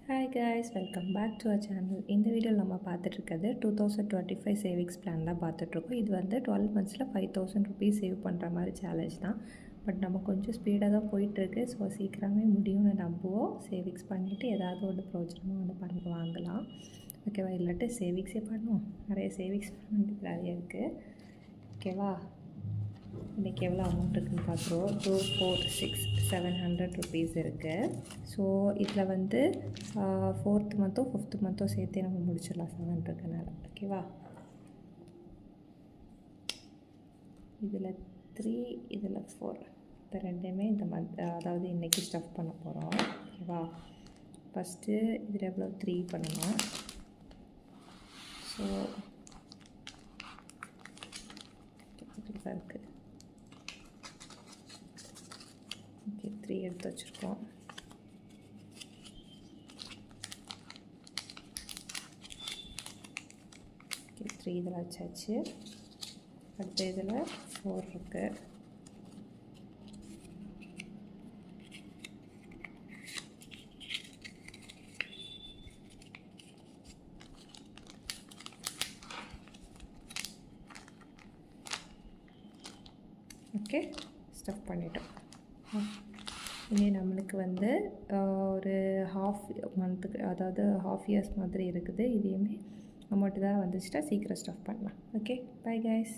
Hi guys, welcome back to our channel. இந்த வீடியோவில் நம்ம பார்த்துட்ருக்கிறது 2025 சேவிங்ஸ் பிளான் தான் பார்த்துட்ருக்கோம். இது வந்து 12 மந்த்ஸில் 5000 ருபீஸ் சேவ் பண்ணுற மாதிரி சேலஞ்ச் தான். பட் நம்ம கொஞ்சம் ஸ்பீடாக தான் போயிட்டுருக்கு. ஸோ சீக்கிரமே முடியும்னு நம்புவோம். சேவிங்ஸ் பண்ணிவிட்டு ஏதாவது ஒரு பிரோஜனமாக வாங்கலாம். ஓகேவா? இல்லாட்டி சேவிங்ஸே பண்ணுவோம். நிறைய சேவிங்ஸ் பண்ண நிறைய இருக்குது. ஓகேவா? இன்றைக்கி எவ்வளோ அமௌண்ட் இருக்குதுன்னு பார்க்குறோம். 2, 4, 6, 700 ருபீஸ் இருக்குது. ஸோ இதில் வந்து 4th மந்த்தோ 5th மந்த்தோ சேர்த்தே நம்ம முடிச்சிடலாம் 7 இருக்கனால. ஓகேவா? இதில் 3, இதில் 4, இந்த ரெண்டுமே இந்த மந்த், அதாவது இன்றைக்கி ஸ்டஃப் பண்ண போகிறோம். ஓகேவா? ஃபஸ்ட்டு இதில் எவ்வளோ 3 பண்ணணும். ஸோ இதில் இருக்குது. ஓகே, 3 எடுத்து வச்சுருக்கோம். ஓகே, 3 இதில் வச்சாச்சு. அடுத்த இதில் 4 இருக்குது. ஓகே, ஸ்டஃப் பண்ணிட்டோம். இனி நம்மளுக்கு வந்து ஒரு ஹாஃப் மந்த்துக்கு, அதாவது ஹாஃப் இயர்ஸ் மாதிரி இருக்குது. இதையுமே அமௌண்ட்டு தான் வந்துச்சுட்டா சீக்கிரம் ஸ்டஃப் பண்ணலாம். Okay, bye guys.